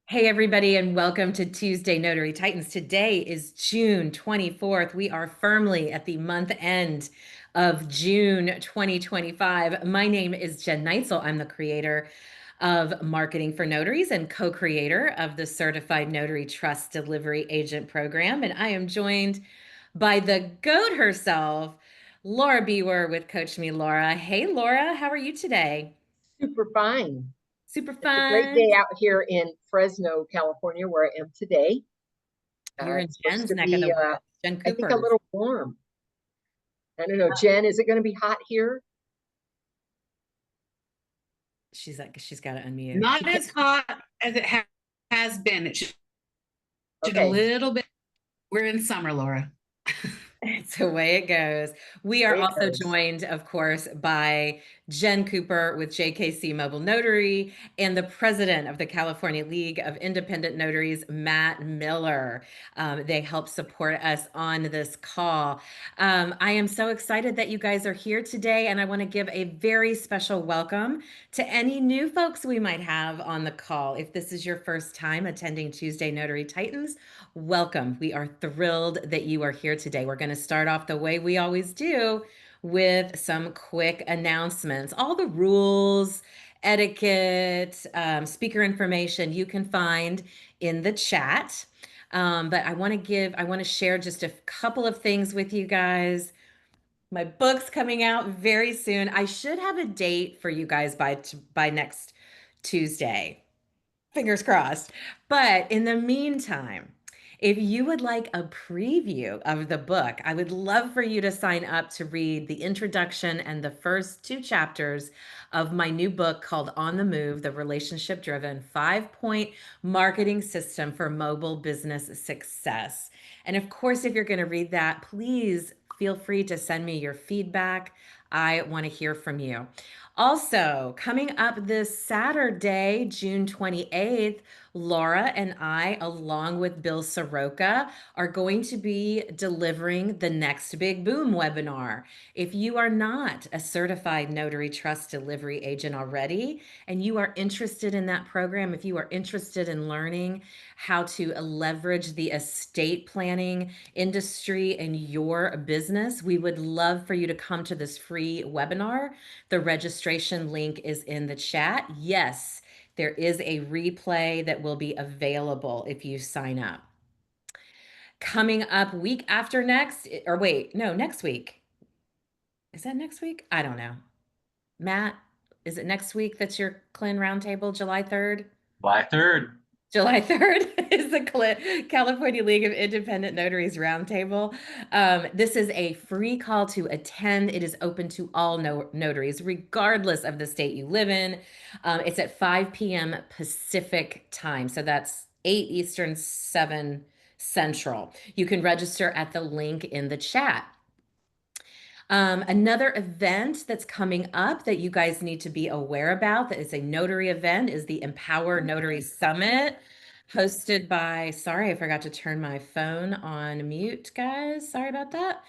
Hey, everybody, and welcome to Tuesday Notary Titans. Today is June 24th. We are firmly at the month end of June 2025. My name is Jen Neitzel. I'm the creator of Marketing for Notaries and co-creator of the Certified Notary Trust Delivery Agent Program. And I am joined by the GOAT herself, Laura Bewer with Coach Me Laura. Hey, Laura, how are you today? Super fine. Super It's a great day fun. out here in Fresno, California, where I am today. You're in It's supposed Jen's to neck of the be, woods, Jen I think, a Cooper's. little warm. I don't know, Jen, is it going to be hot here? She's got to unmute. Not as hot as it has been. It should a Okay, little bit. We're in summer, Laura. It's the way it goes. We are way it also goes. joined, of course, by Jen Cooper with JKC Mobile Notary and the president of the California League of Independent Notaries, Matt Miller. They help support us on this call. I am so excited that you guys are here today, and I want to give a very special welcome to any new folks we might have on the call. If this is your first time attending Tuesday Notary Titans, welcome. We are thrilled that you are here today. We're going to start off the way we always do with some quick announcements. All the rules, etiquette, speaker information you can find in the chat. But I want to share just a couple of things with you guys. My book's coming out very soon. I should have a date for you guys by next Tuesday. Fingers crossed. But in the meantime, if you would like a preview of the book, I would love for you to sign up to read the introduction and the first two chapters of my new book called On the Move, the Relationship Driven 5-Point Marketing System for Mobile Business Success. And of course, if you're going to read that, please feel free to send me your feedback. I want to hear from you. Also, coming up this Saturday, June 28th, Laura and I, along with Bill Soroka, are going to be delivering the Next Big Boom webinar. If you are not a certified notary trust delivery agent already, and you are interested in that program, if you are interested in learning how to leverage the estate planning industry in your business, we would love for you to come to this free webinar. The registration link is in the chat. Yes, there is a replay that will be available if you sign up. Coming up week after next, or wait, no, next week. Is that next week? I don't know. Matt, is it next week that's your CLIN roundtable, July 3rd? July 3rd. July 3rd is the California League of Independent Notaries Roundtable. This is a free call to attend. It is open to all notaries, regardless of the state you live in. It's at 5 p.m. Pacific time. So that's 8 Eastern, 7 Central. You can register at the link in the chat. Another event that's coming up that you guys need to be aware about that is a notary event is the Empower Notary Summit hosted by, sorry, I forgot to turn my phone on mute, guys. Sorry about that.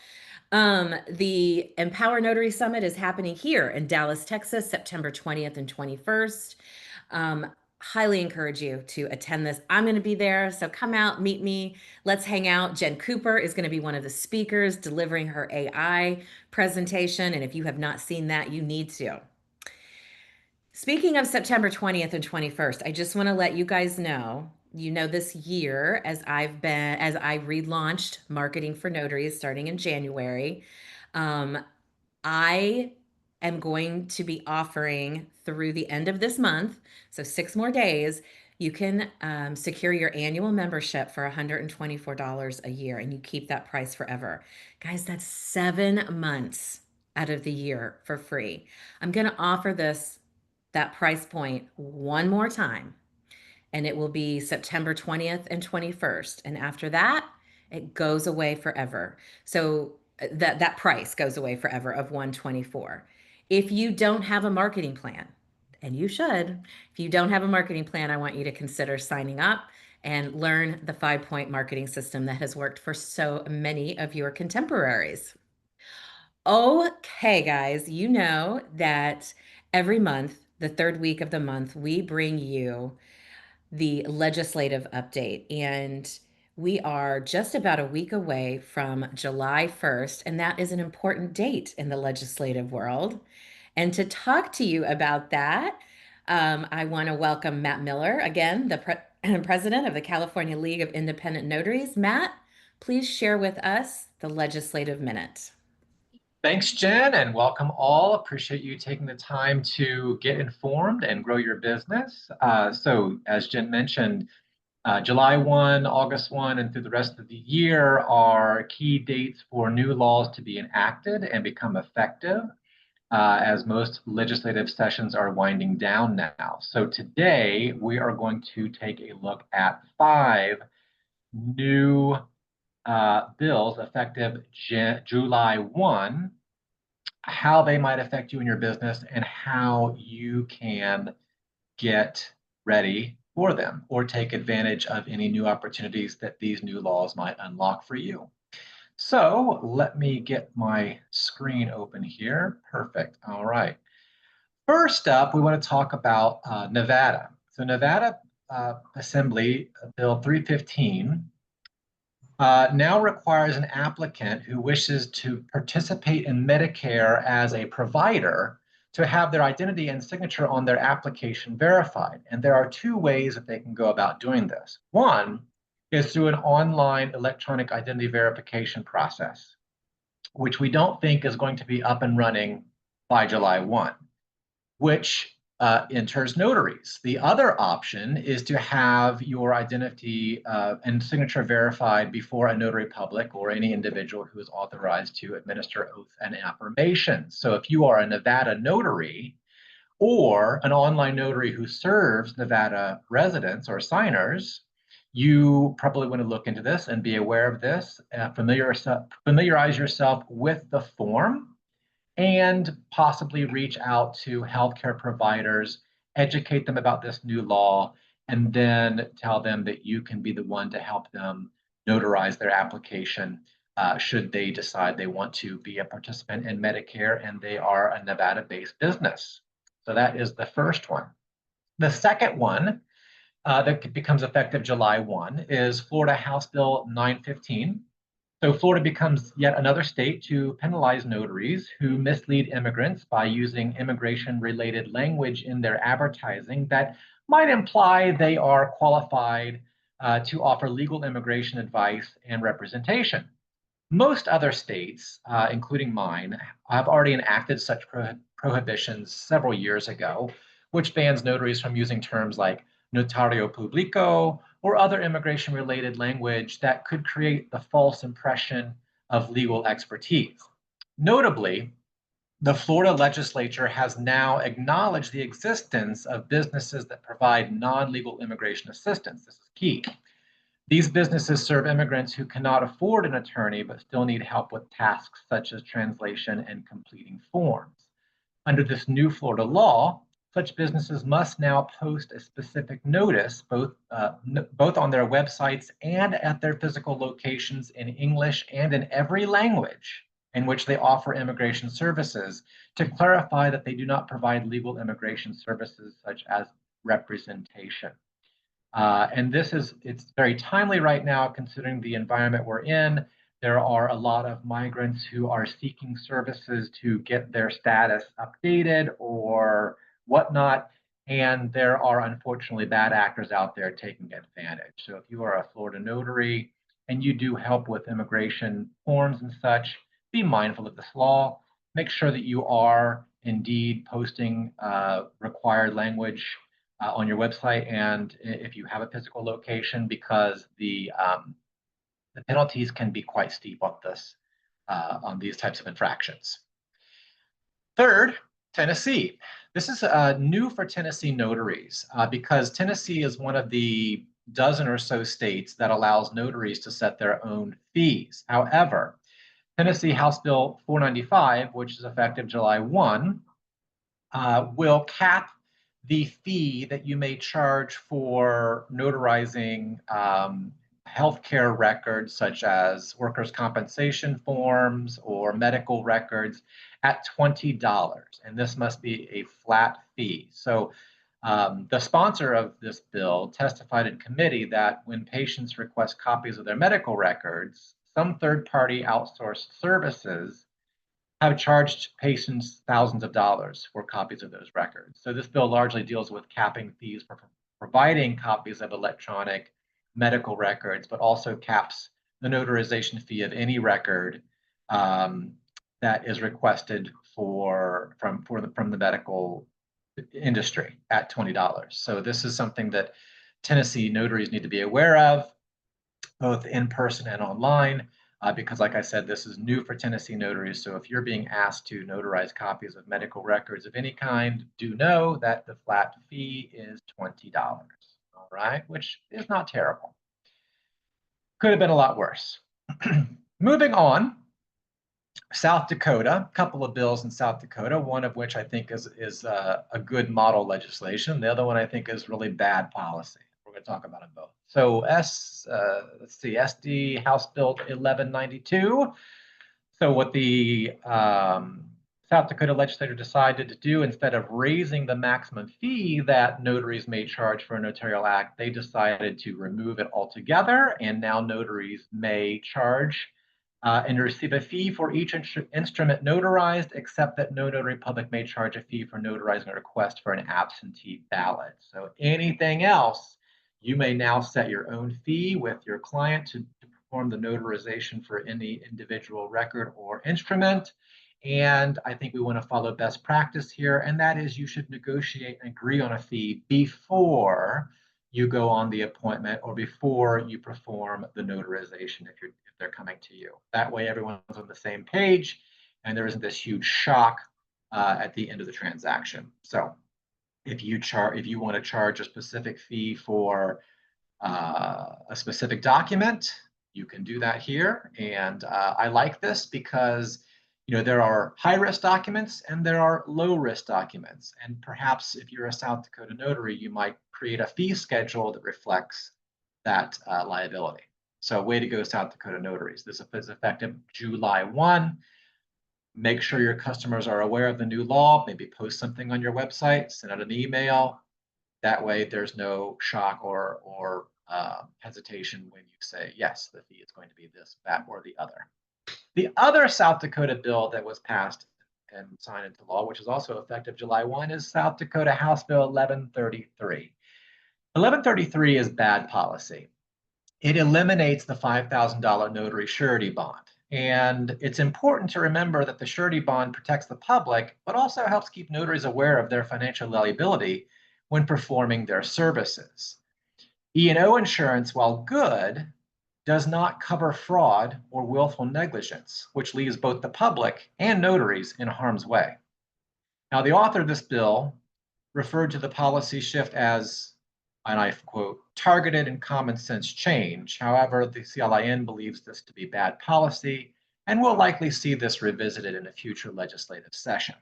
The Empower Notary Summit is happening here in Dallas, Texas, September 20th and 21st. Highly encourage you to attend this. I'm going to be there, so come out, meet me. Let's hang out. Jen Cooper is going to be one of the speakers delivering her AI presentation, and if you have not seen that, you need to. Speaking of September 20th and 21st, I just want to let you guys know, this year as I relaunched Marketing for Notaries starting in January, um, I am going to be offering through the end of this month, so 6 more days, you can secure your annual membership for $124 a year, and you keep that price forever. Guys, that's 7 months out of the year for free. I'm going to offer that price point one more time, and it will be September 20th and 21st. And after that, it goes away forever. So that price goes away forever of 124. If you don't have a marketing plan, and you should, if you don't have a marketing plan, I want you to consider signing up and learn the 5-point marketing system that has worked for so many of your contemporaries. Okay, guys, you know that every month, the third week of the month, we bring you the legislative update. And we are just about a week away from July 1st, and that is an important date in the legislative world. And to talk to you about that, I want to welcome Matt Miller, again, the president of the California League of Independent Notaries. Matt, please share with us the legislative minute. Thanks, Jen, and welcome all. Appreciate you taking the time to get informed and grow your business. So as Jen mentioned, July 1, August 1, and through the rest of the year are key dates for new laws to be enacted and become effective, as most legislative sessions are winding down now. So today we are going to take a look at 5 new bills effective July 1, how they might affect you and your business, and how you can get ready for them or take advantage of any new opportunities that these new laws might unlock for you. So let me get my screen open here. Perfect. All right. First up, we want to talk about Nevada. So Nevada Assembly Bill 315 now requires an applicant who wishes to participate in Medicare as a provider to have their identity and signature on their application verified. And there are 2 ways that they can go about doing this. One is through an online electronic identity verification process, which we don't think is going to be up and running by July 1, which enters notaries. The other option is to have your identity and signature verified before a notary public or any individual who is authorized to administer oath and affirmation. So if you are a Nevada notary or an online notary who serves Nevada residents or signers, you probably want to look into this and be aware of this, familiarize yourself with the form, and possibly reach out to healthcare providers, educate them about this new law, and then tell them that you can be the one to help them notarize their application should they decide they want to be a participant in Medicare and they are a Nevada-based business. So that is the first one. The second one that becomes effective July 1 is Florida House Bill 915. So Florida becomes yet another state to penalize notaries who mislead immigrants by using immigration-related language in their advertising that might imply they are qualified to offer legal immigration advice and representation. Most other states, including mine, have already enacted such prohibitions several years ago, which bans notaries from using terms like notario publico or other immigration-related language that could create the false impression of legal expertise. Notably, the Florida legislature has now acknowledged the existence of businesses that provide non-legal immigration assistance. This is key. These businesses serve immigrants who cannot afford an attorney but still need help with tasks such as translation and completing forms. Under this new Florida law, such businesses must now post a specific notice, both on their websites and at their physical locations in English and in every language in which they offer immigration services, to clarify that they do not provide legal immigration services such as representation. And it's very timely right now considering the environment we're in. There are a lot of migrants who are seeking services to get their status updated or whatnot. And there are unfortunately bad actors out there taking advantage. So if you are a Florida notary and you do help with immigration forms and such, be mindful of this law. Make sure that you are indeed posting required language on your website, and if you have a physical location, because the penalties can be quite steep on these types of infractions. Third, Tennessee. This is new for Tennessee notaries because Tennessee is one of the dozen or so states that allows notaries to set their own fees. However, Tennessee House Bill 495, which is effective July 1, will cap the fee that you may charge for notarizing healthcare records such as workers' compensation forms or medical records at $20. And this must be a flat fee. So The sponsor of this bill testified in committee that when patients request copies of their medical records, some third-party outsourced services have charged patients thousands of dollars for copies of those records. So this bill largely deals with capping fees for providing copies of electronic medical records, but also caps the notarization fee of any record that is requested from the medical industry at $20. So this is something that Tennessee notaries need to be aware of, both in person and online, because like I said, this is new for Tennessee notaries. So if you're being asked to notarize copies of medical records of any kind, do know that the flat fee is $20, all right, which is not terrible. Could have been a lot worse. Moving on, South Dakota, a couple of bills in South Dakota, one of which I think is a good model legislation. The other one I think is really bad policy. We're going to talk about them both. So let's see, SD House Bill 1192. So what the South Dakota legislature decided to do, instead of raising the maximum fee that notaries may charge for a notarial act, they decided to remove it altogether. And now notaries may charge and receive a fee for each instrument notarized, except that no notary public may charge a fee for notarizing a request for an absentee ballot. So anything else, you may now set your own fee with your client to perform the notarization for any individual record or instrument. And I think we want to follow best practice here, and that is you should negotiate and agree on a fee before you go on the appointment or before you perform the notarization if they're coming to you. That way everyone's on the same page and there isn't this huge shock at the end of the transaction. So if you want to charge a specific fee for a specific document, you can do that here. And I like this because there are high-risk documents and there are low-risk documents. And perhaps if you're a South Dakota notary, you might create a fee schedule that reflects that liability. So way to go, South Dakota notaries. This is effective July 1. Make sure your customers are aware of the new law. Maybe post something on your website, send out an email. That way there's no shock or hesitation when you say, yes, the fee is going to be this, that, or the other. The other South Dakota bill that was passed and signed into law, which is also effective July 1, is South Dakota House Bill 1133. 1133 is bad policy. It eliminates the $5,000 notary surety bond. And it's important to remember that the surety bond protects the public, but also helps keep notaries aware of their financial liability when performing their services. E&O insurance, while good, does not cover fraud or willful negligence, which leaves both the public and notaries in harm's way. Now, the author of this bill referred to the policy shift as, and I quote, targeted and common sense change. However, the CLIN believes this to be bad policy and will likely see this revisited in a future legislative session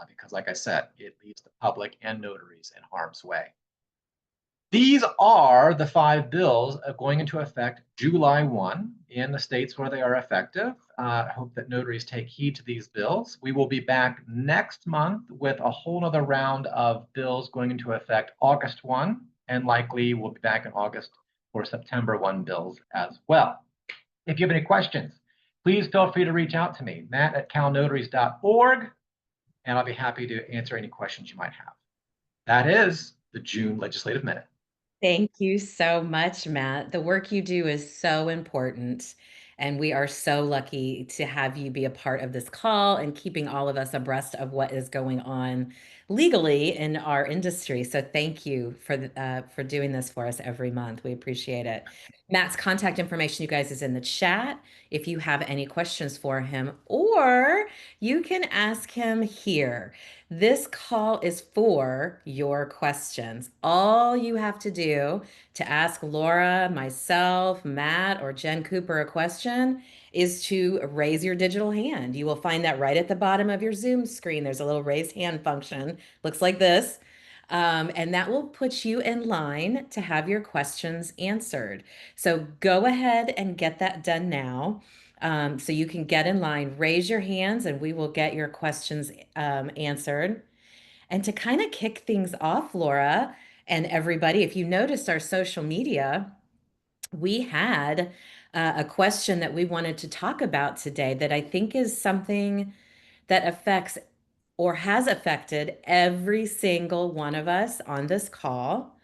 because, like I said, it leaves the public and notaries in harm's way. These are the 5 bills going into effect July 1 in the states where they are effective. I hope that notaries take heed to these bills. We will be back next month with a whole other round of bills going into effect August 1, and likely we'll be back in August for September 1 bills as well. If you have any questions, please feel free to reach out to me, matt@calnotaries.org, and I'll be happy to answer any questions you might have. That is the June Legislative Minute. Thank you so much, Matt. The work you do is so important, and we are so lucky to have you be a part of this call and keeping all of us abreast of what is going on legally in our industry. So thank you for doing this for us every month. We appreciate it. Matt's contact information, you guys, is in the chat if you have any questions for him, or you can ask him here. This call is for your questions. All you have to do to ask Laura, myself, Matt, or Jen Cooper a question is to raise your digital hand. You will find that right at the bottom of your Zoom screen. There's a little raise hand function. Looks like this. And that will put you in line to have your questions answered. So go ahead and get that done now. So you can get in line, raise your hands, and we will get your questions answered. And to kind of kick things off, Laura and everybody, if you noticed our social media, we had a question that we wanted to talk about today that I think is something that affects or has affected every single one of us on this call.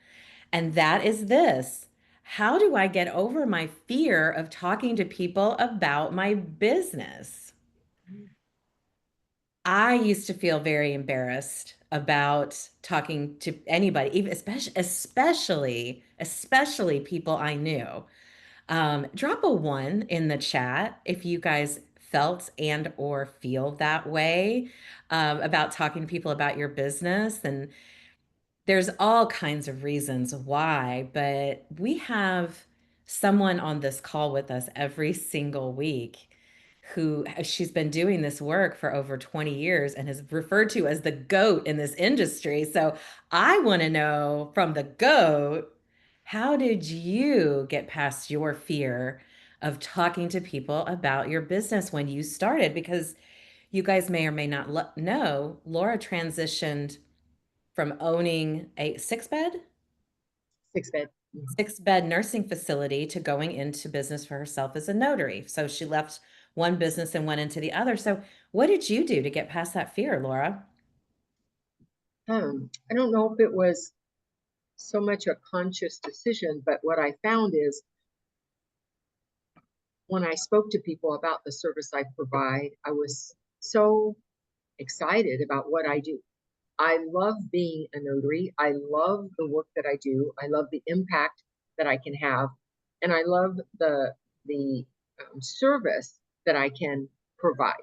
And that is this: how do I get over my fear of talking to people about my business? I used to feel very embarrassed about talking to anybody, even especially people I knew. Drop a one in the chat if you guys felt and or feel that way about talking to people about your business. And there's all kinds of reasons why, but we have someone on this call with us every single week who she's been doing this work for over 20 years and is referred to as the GOAT in this industry. So I want to know from the GOAT, how did you get past your fear of talking to people about your business when you started? Because you guys may or may not know, Laura transitioned from owning a Six bed. Mhm. six bed nursing facility to going into business for herself as a notary. So she left one business and went into the other. So what did you do to get past that fear, Laura? I don't know if it was so much a conscious decision, but what I found is when I spoke to people about the service I provide, I was so excited about what I do. I love being a notary. I love the work that I do. I love the impact that I can have, and I love the service that I can provide.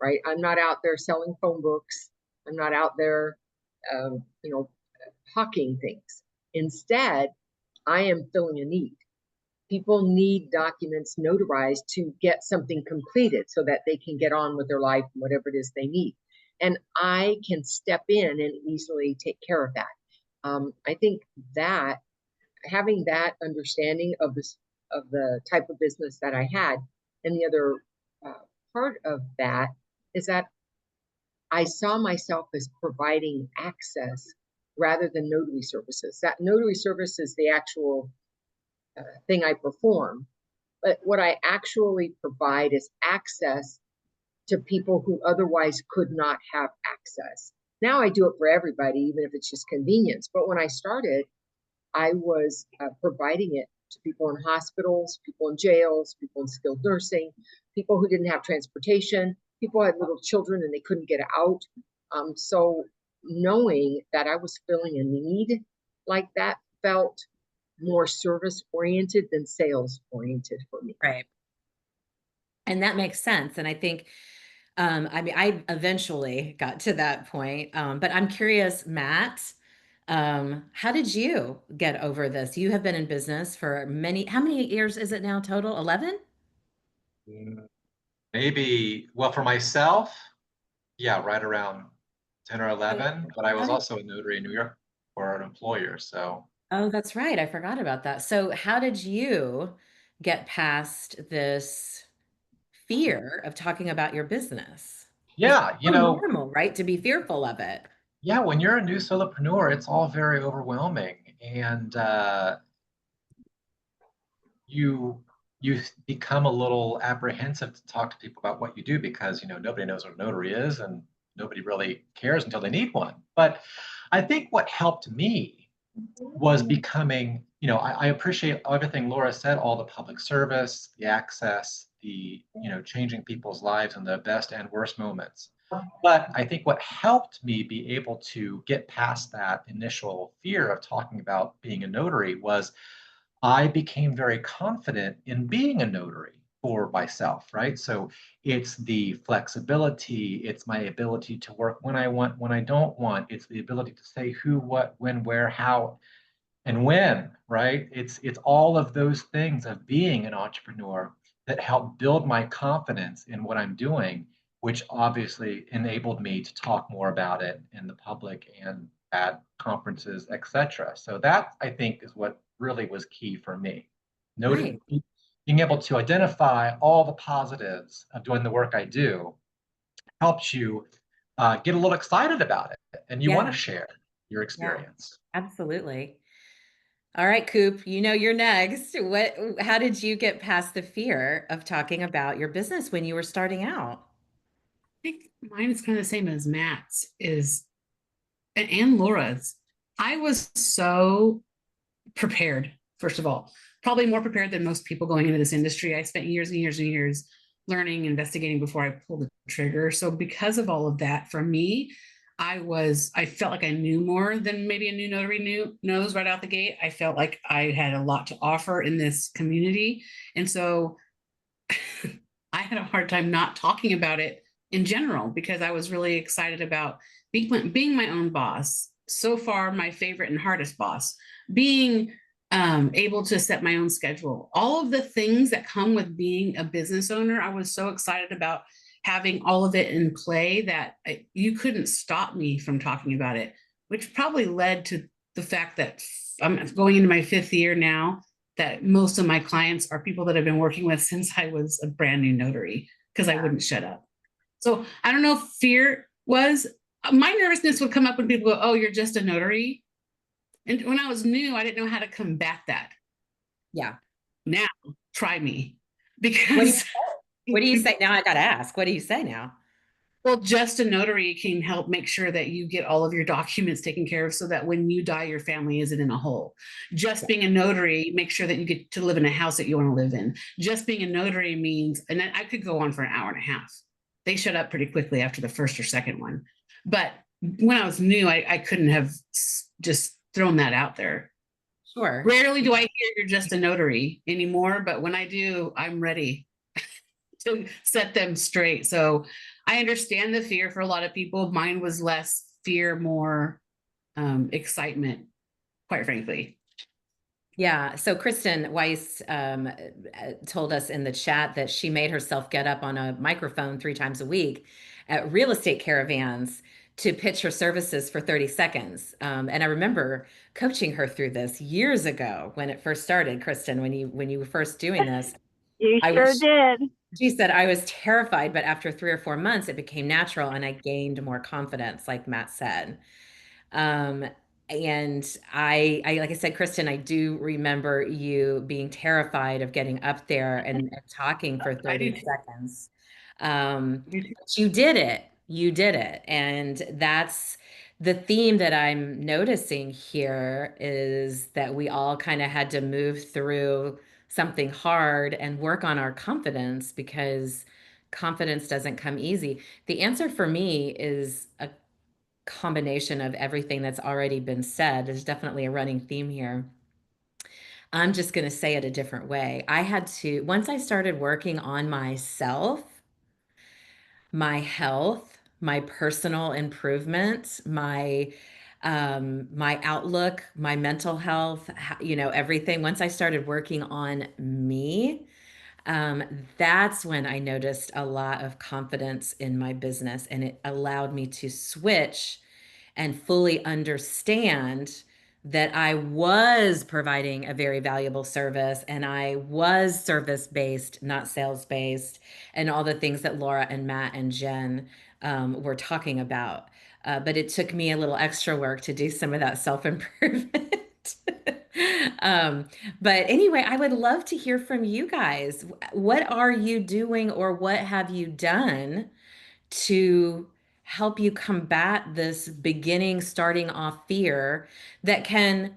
Right? I'm not out there selling phone books. I'm not out there, you know, hawking things. Instead, I am filling a need. People need documents notarized to get something completed so that they can get on with their life, whatever it is they need. And I can step in and easily take care of that. I think that having that understanding of this of the type of business that I had, and the other part of that is that I saw myself as providing access rather than notary services. That notary service is the actual thing I perform, but what I actually provide is access to people who otherwise could not have access. Now I do it for everybody, even if it's just convenience. But when I started, I was providing it to people in hospitals, people in jails, people in skilled nursing, people who didn't have transportation, people who had little children and they couldn't get out. So knowing that I was filling a need like that felt more service oriented than sales oriented for me. Right. And that makes sense. And I think, I mean, I eventually got to that point. But I'm curious, Matt, how did you get over this? You have been in business for how many years is it now total? 11? Maybe, well, for myself, yeah, right around 10 or So 11, but I how was did, also a notary in New York for an employer. So, oh, that's right. I forgot about that. So how did you get past this fear of talking about your business? Because yeah, it's so normal, right, to be fearful of it. yeah, when you're a new solopreneur, it's all very overwhelming. And you you become a little apprehensive to talk to people about what you do because nobody knows what a notary is and nobody really cares until they need one. But I think what helped me was becoming, I appreciate everything Laura said, all the public service, the access, the changing people's lives in the best and worst moments. But I think what helped me be able to get past that initial fear of talking about being a notary was I became very confident in being a notary for myself, right? So it's the flexibility, it's my ability to work when I want, when I don't want, it's the ability to say who, what, when, where, how, and when, right? It's all of those things of being an entrepreneur that help build my confidence in what I'm doing, which obviously enabled me to talk more about it in the public and at conferences, etc. So that I think is what really was key for me. Noted, Right. being able to identify all the positives of doing the work I do helps you get a little excited about it and you want to Yeah. share your Yeah. experience. Absolutely. All right, Coop, you know you're next. How did you get past the fear of talking about your business when you were starting out? I think mine is kind of the same as Matt's is and Laura's. I was so prepared, first of all, probably more prepared than most people going into this industry. I spent years and years and years learning, investigating before I pulled the trigger. So because of all of that, for me, I felt like I knew more than maybe a new notary knows right out the gate. I felt like I had a lot to offer in this community. And so I had a hard time not talking about it in general because I was really excited about being my own boss. So far, my favorite and hardest boss, being able to set my own schedule, all of the things that come with being a business owner. I was so excited about having all of it in play that you couldn't stop me from talking about it, which probably led to the fact that I'm going into my 5th year now, that most of my clients are people that I've been working with since I was a brand new notary because I wouldn't shut up. So I don't know if fear was, my nervousness would come up when people go, oh, you're just a notary. And when I was new, I didn't know how to combat that. Yeah. Now, try me. What do you, Because what do you say? Now I got to ask, what do you say now? well, just a notary can help make sure that you get all of your documents taken care of so that when you die, your family isn't in a hole. Just being a notary, make sure that you get to live in a house that you want to live in. Just being a notary means, and I could go on for an hour and a half. They shut up pretty quickly after the first or second one. But when I was new, I couldn't have just thrown that out there. Sure. Rarely do I hear you're just a notary anymore, but when I do, I'm ready to set them straight. So I understand the fear for a lot of people. Mine was less fear, more excitement, quite frankly. Yeah. So Kristen Weiss told us in the chat that she made herself get up on a microphone 3 times a week at real estate caravans to pitch her services for 30 seconds. And I remember coaching her through this years ago when it first started, Kristen, when you were first doing this. You I sure was did. She said, I was terrified, but after 3 or 4 months, it became natural and I gained more confidence, like Matt said. Um, and like I said, Kristen, I do remember you being terrified of getting up there and talking for I do 30 too. seconds. But you did it. You did it. And that's the theme that I'm noticing here is that we all kind of had to move through something hard and work on our confidence because confidence doesn't come easy. The answer for me is a combination of everything that's already been said. There's definitely a running theme here. I'm just going to say it a different way. Once I started working on myself, my health, my personal improvement, my outlook, my mental health, everything. Once I started working on me, um, that's when I noticed a lot of confidence in my business, and it allowed me to switch and fully understand that I was providing a very valuable service and I was service based, not sales based, and all the things that Laura and Matt and Jen were talking about. But it took me a little extra work to do some of that self improvement. um, but anyway, I would love to hear from you guys. What are you doing or what have you done to help you combat this starting off fear that can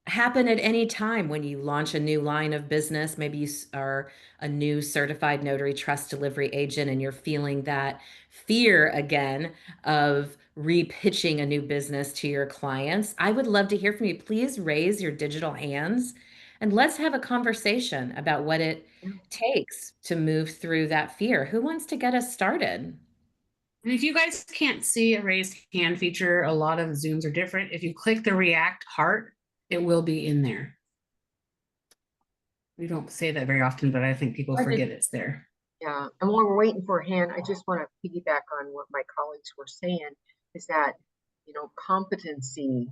happen at any time when you launch a new line of business? Maybe you are a new certified notary trust delivery agent and you're feeling that fear again of repitching a new business to your clients. I would love to hear from you. Please raise your digital hands and let's have a conversation about what it takes to move through that fear. Who wants to get us started? And if you guys can't see a raised hand feature, a lot of Zooms are different. If you click the react heart, it will be in there. We don't say that very often, but I think people forget it's there. Yeah, and while we're waiting for a hand, I just want to piggyback on what my colleagues were saying, is that, competency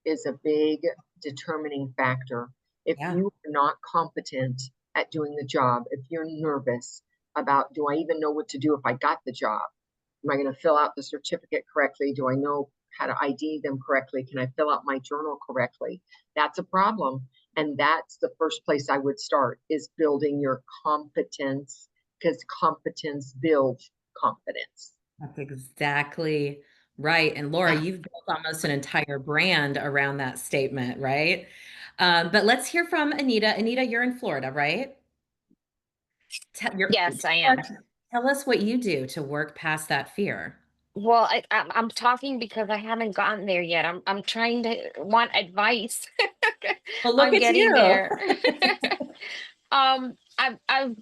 is a big determining factor. If Yeah. you are not competent at doing the job, if you're nervous about, do I even know what to do if I got the job? Am I going to fill out the certificate correctly? Do I know how to ID them correctly? Can I fill out my journal correctly? That's a problem. And that's the first place I would start, is building your competence, because competence builds confidence. That's exactly right. And Laura, you've built almost an entire brand around that statement, right? But let's hear from Anita. Anita, you're in Florida, right? Yes, I am. Tell us what you do to work past that fear. Well, I'm talking because I haven't gotten there yet. I'm trying to want advice Well, look on at getting you. there. I've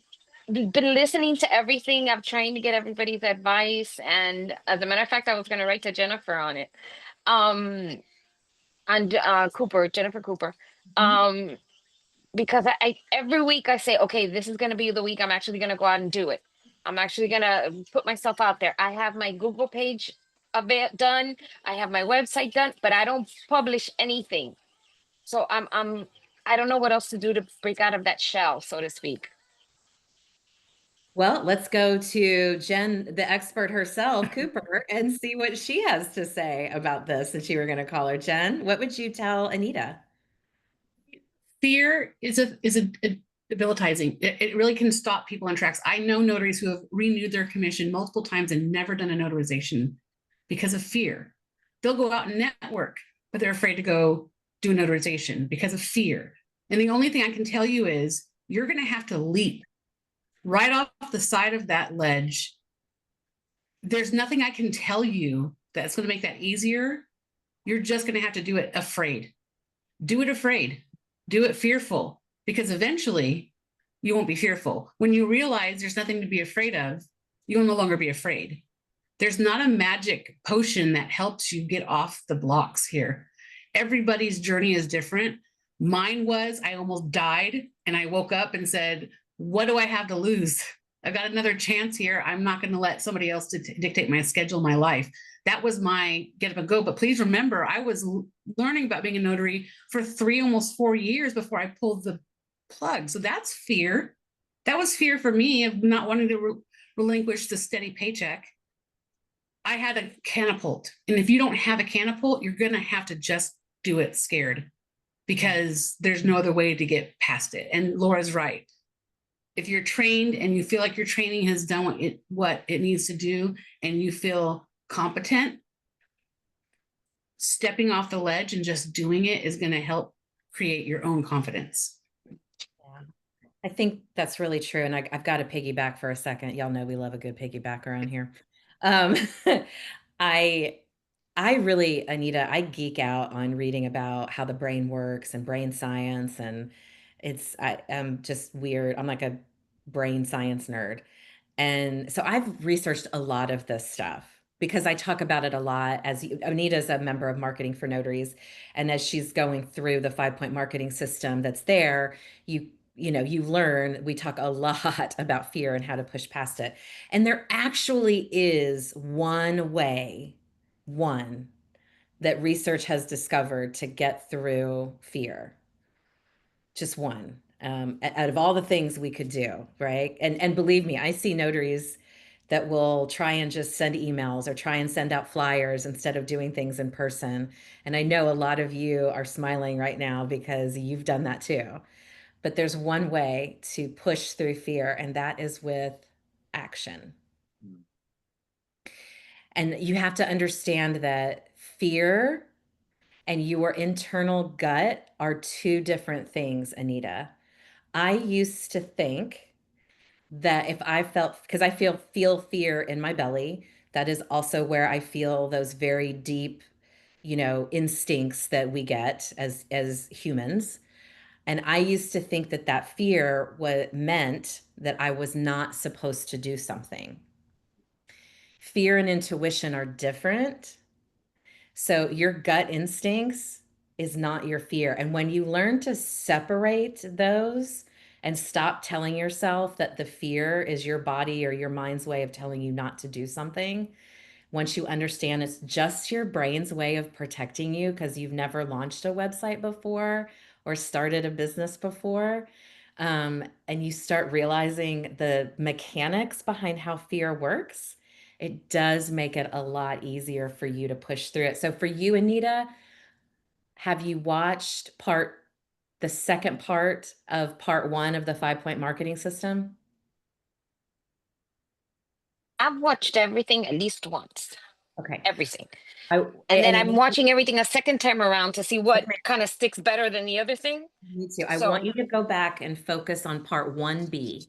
been listening to everything. I'm trying to get everybody's advice, and as a matter of fact, I was going to write to Jennifer on it. And Cooper, Jennifer Cooper. Um, because I every week I say, okay, this is going to be the week I'm actually going to go out and do it. I'm actually going to put myself out there. I have my Google page of it done. I have my website done, but I don't publish anything. So I don't know what else to do to break out of that shell, so to speak. Well, let's go to Jen, the expert herself, Cooper, and see what she has to say about this. Since you were going to call her Jen, what would you tell Anita? Fear is a debilitating. It really can stop people in tracks. I know notaries who have renewed their commission multiple times and never done a notarization because of fear. They'll go out and network, but they're afraid to go do a notarization because of fear. And the only thing I can tell you is you're going to have to leap right off the side of that ledge. There's nothing I can tell you that's going to make that easier. You're just going to have to do it afraid. Do it afraid. Do it fearful, because eventually you won't be fearful. When you realize there's nothing to be afraid of, you'll no longer be afraid. There's not a magic potion that helps you get off the blocks here. Everybody's journey is different. Mine was, I almost died and I woke up and said, what do I have to lose? I've got another chance here. I'm not going to let somebody else dictate my schedule, my life. That was my get up and go. But please remember, I was learning about being a notary for almost 4 years before I pulled the plug. So that's fear. That was fear for me of not wanting to relinquish the steady paycheck. I had a catapult. And if you don't have a catapult, you're going to have to just do it scared, because there's no other way to get past it. And Laura's right. If you're trained and you feel like your training has done what it needs to do, and you feel competent, stepping off the ledge and just doing it is going to help create your own confidence. Yeah. I think that's really true. And I've got to piggyback for a second. Y'all know we love a good piggyback around here. Um, I really, Anita, I geek out on reading about how the brain works and brain science. And I'm just weird. I'm like a brain science nerd. And so I've researched a lot of this stuff because I talk about it a lot. Anita's a member of Marketing for Notaries, and as she's going through the 5-point marketing system that's there, you learn, we talk a lot about fear and how to push past it. And there actually is one that research has discovered to get through fear. Just one, out of all the things we could do, right? And believe me, I see notaries that will try and just send emails or try and send out flyers instead of doing things in person. And I know a lot of you are smiling right now because you've done that too. But there's one way to push through fear, and that is with action. And you have to understand that fear and your internal gut are two different things, Anita. I used to think that if I felt, because I feel fear in my belly, that is also where I feel those very deep, instincts that we get as humans. And I used to think that that fear meant that I was not supposed to do something. Fear and intuition are different. So your gut instincts is not your fear. And when you learn to separate those and stop telling yourself that the fear is your body or your mind's way of telling you not to do something, once you understand it's just your brain's way of protecting you because you've never launched a website before or started a business before, and you start realizing the mechanics behind how fear works, it does make it a lot easier for you to push through it. So for you, Anita, have you watched the second part of part 1 of the 5-point marketing system? I've watched everything at least once, Okay. everything. I, And then and I'm watching everything a second time around to see what kind of sticks better than the other thing. Me too. I want So, you to go back and focus on part 1B.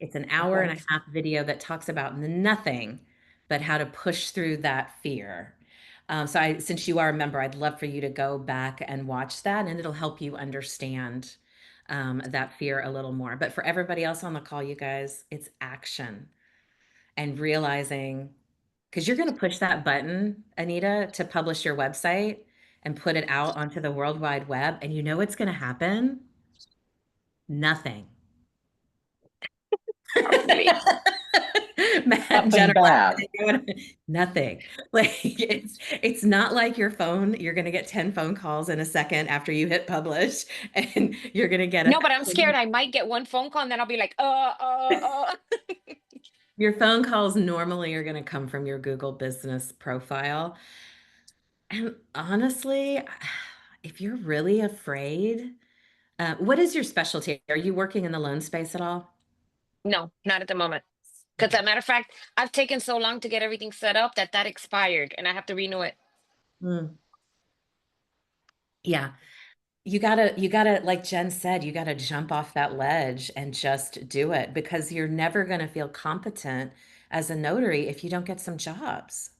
It's an hour and okay. a half video that talks about nothing but how to push through that fear. Since you are a member, I'd love for you to go back and watch that, and it'll help you understand that fear a little more. But for everybody else on the call, you guys, it's action and realizing, because you're going to push that button, Anita, to publish your website and put it out onto the World Wide Web, and you know what's going to happen? Nothing. Probably. Matt, Nothing Jenna, bad. nothing. Like it's not like your phone. You're gonna get 10 phone calls in a second after you hit publish, and you're gonna get No, but I'm scared I might get one phone call and then I'll be like, your phone calls normally are gonna come from your Google business profile. And honestly, if you're really afraid, what is your specialty? Are you working in the loan space at all? No, not at the moment. Because, as Okay. a matter of fact, I've taken so long to get everything set up that expired and I have to renew it. Mm. Yeah. You gotta, like Jen said, you gotta jump off that ledge and just do it, because you're never gonna feel competent as a notary if you don't get some jobs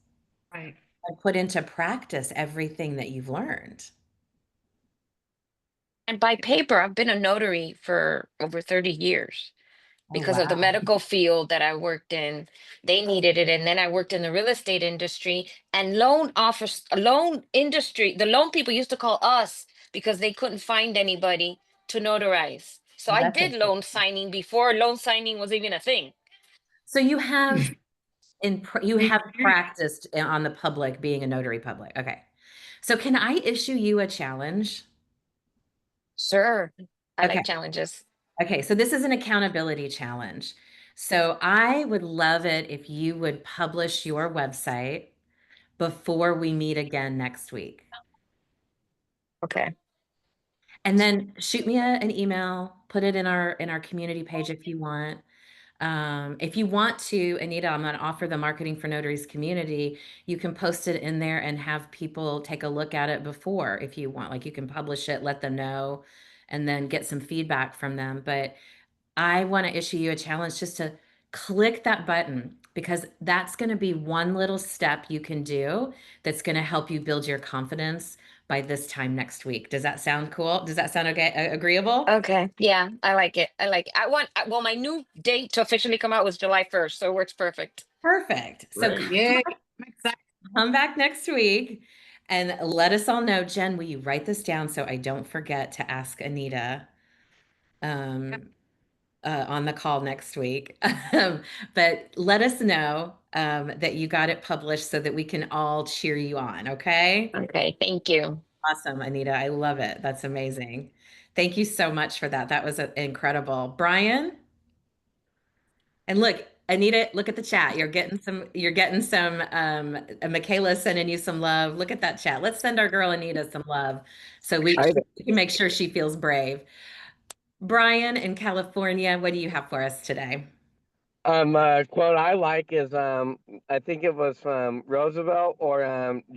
Right. and put into practice everything that you've learned. And by paper, I've been a notary for over 30 years Oh, because of the wow. medical field that I worked in. They needed it. And then I worked in the real estate industry and loan industry. The loan people used to call us because they couldn't find anybody to notarize. So I That's did interesting. loan signing before loan signing was even a thing. So you have Experience. practiced on the public being a notary public. Okay. So can I issue you a challenge? Sure. I Okay. like challenges. Okay, so this is an accountability challenge. So I would love it if you would publish your website before we meet again next week. Okay. And then shoot me an email, put it in our community page if you want. If you want to, Anita, I'm going to offer the Marketing for Notaries community. You can post it in there and have people take a look at it before if you want. Like you can publish it, let them know, and then get some feedback from them. But I want to issue you a challenge just to click that button, because that's going to be one little step you can do that's going to help you build your confidence by this time next week. Does that sound cool? Does that sound okay? Agreeable? Okay. Yeah, I like it. I like it. Well, my new date to officially come out was July 1st, so it works perfect. Perfect. So Great. Yay. I'm excited. come back next week and let us all know. Jen, will you write this down so I don't forget to ask Anita um, on the call next week? But let us know that you got it published so that we can all cheer you on. Okay. Okay, thank you. Awesome, Anita. I love it. That's amazing. Thank you so much for that. That was incredible. Brian? And look, Anita, look at the chat. You're getting some Michaela sending you some love. Look at that chat. Let's send our girl Anita some love so Excited. we can make sure she feels brave. Brian in California, what do you have for us today? Quote I like is I think it was from Roosevelt or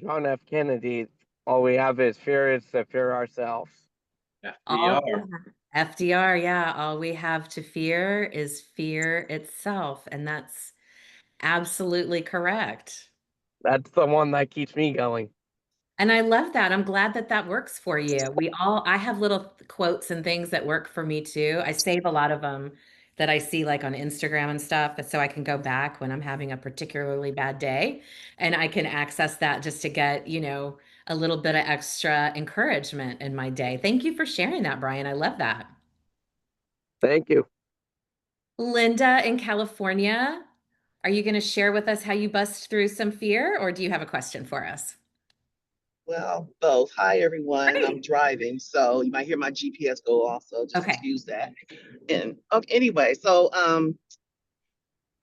John F. Kennedy. All we have is fear is to fear ourselves. All FDR. FDR, yeah. All we have to fear is fear itself. And that's absolutely correct. That's the one that keeps me going. And I love that. I'm glad that that works for you. I have little quotes and things that work for me too. I save a lot of them that I see like on Instagram and stuff, so I can go back when I'm having a particularly bad day and I can access that just to get, a little bit of extra encouragement in my day. Thank you for sharing that, Brian. I love that. Thank you. Linda in California, are you going to share with us how you bust through some fear, or do you have a question for us? Well, both. Hi, everyone. I'm Great. driving, so you might hear my GPS go off, so just Okay. excuse that. And okay, anyway, so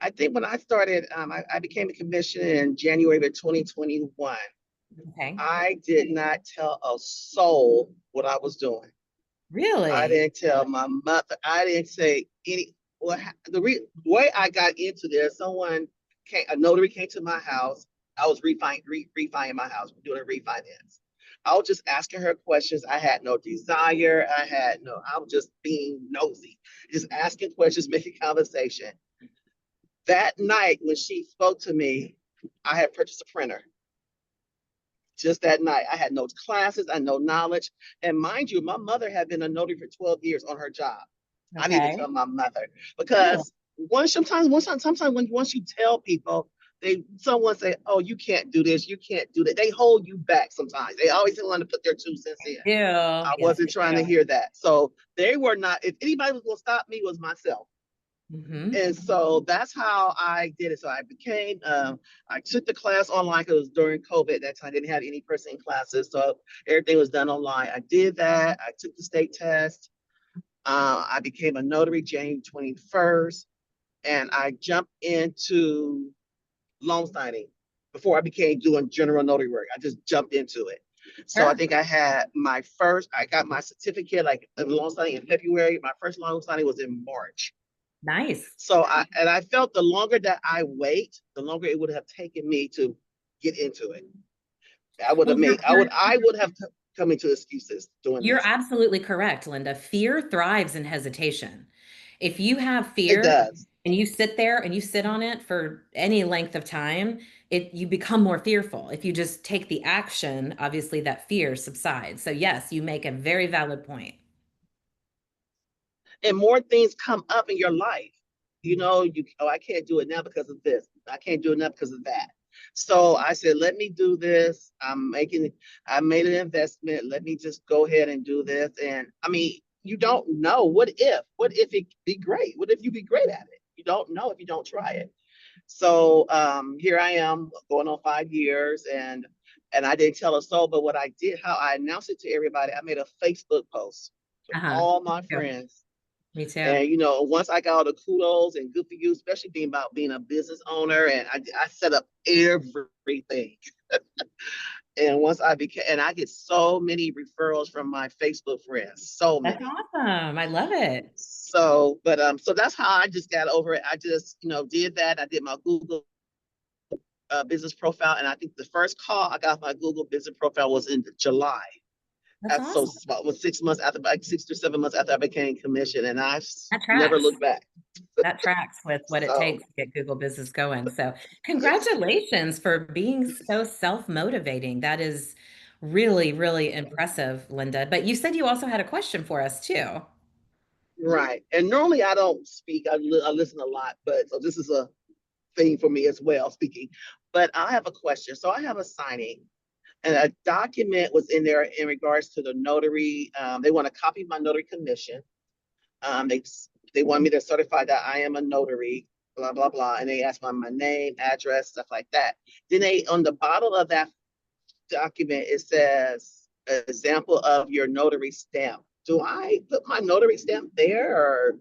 I think when I started, I became a commissioner in January of 2021. Okay. I did not tell a soul what I was doing. I Really? didn't tell my mother. I didn't say any. Well, way I got into this, a notary came to my house. I was refining my house, doing a refinance. I was just asking her questions. I had no desire. I was just being nosy, just asking questions, making conversation. That night when she spoke to me, I had purchased a printer. Just that night, I had no classes, I had no knowledge. And mind you, my mother had been a notary for 12 years on her job. I need to Okay. tell my mother Really? because sometimes once you tell people, someone say, "Oh, you can't do this, you can't do that." They hold you back sometimes. They always want to put their 2 cents in. Do. I Yes, wasn't they trying to do. hear that. So they were not. If anybody was going to stop me, it was myself. Mm-hmm. And so that's how I did it. So I took the class online because it was during COVID at that time. I didn't have any person classes. So everything was done online. I did that. I took the state test. I became a notary January 21st. And I jumped into loan signing before I became doing general notary work. I just jumped into it. So I Sure. think I got my certificate like in loan signing in February. My first loan signing was in March. Nice. So I felt the longer that I wait, the longer it would have taken me to get into it. Well, you're I would have come into excuses doing You're this. absolutely correct, Linda. Fear thrives in hesitation. If you have It fear does. and you sit there and you sit on it for any length of time, you become more fearful. If you just take the action, obviously that fear subsides. So yes, you make a very valid point. And more things come up in your life. I can't do it now because of this. I can't do it now because of that. So I said, let me do this. I made an investment. Let me just go ahead and do this. And I mean, you don't know. What if it be great? What if you be great at it? You don't know if you don't try it. So here I am going on 5 years and I didn't tell a soul, but what I did, how I announced it to everybody, I made a Facebook post to Uh-huh. all my Me too. friends. Me too. And once I got all the kudos and good for you, especially being a business owner, and I set up everything. And once I became, and I get so many referrals from my Facebook friends, so That's many. awesome. I love it. So that's how I just got over it. I just did that. I did my Google business profile, and I think the first call I got my Google business profile was in July. That's So awesome. about 6 months after, like 6 or 7 months after I became commissioned, and I've That never tracks. looked back. That tracks with what it So takes to get Google business going. So, yes, congratulations for being so self-motivating. That is really, really impressive, Linda. But you said you also had a question for us too. right. And normally I don't speak. I listen a lot, but so this is a thing for me as well, speaking. But I have a question. So I have a signing, and a document was in there in regards to the notary. They want to copy my notary commission. Um, they they want me to certify that I am a notary, blah blah blah, and they ask my name, address, stuff like that. Then they on the bottom of that document it says an example of your notary stamp. Do I put my notary stamp there, or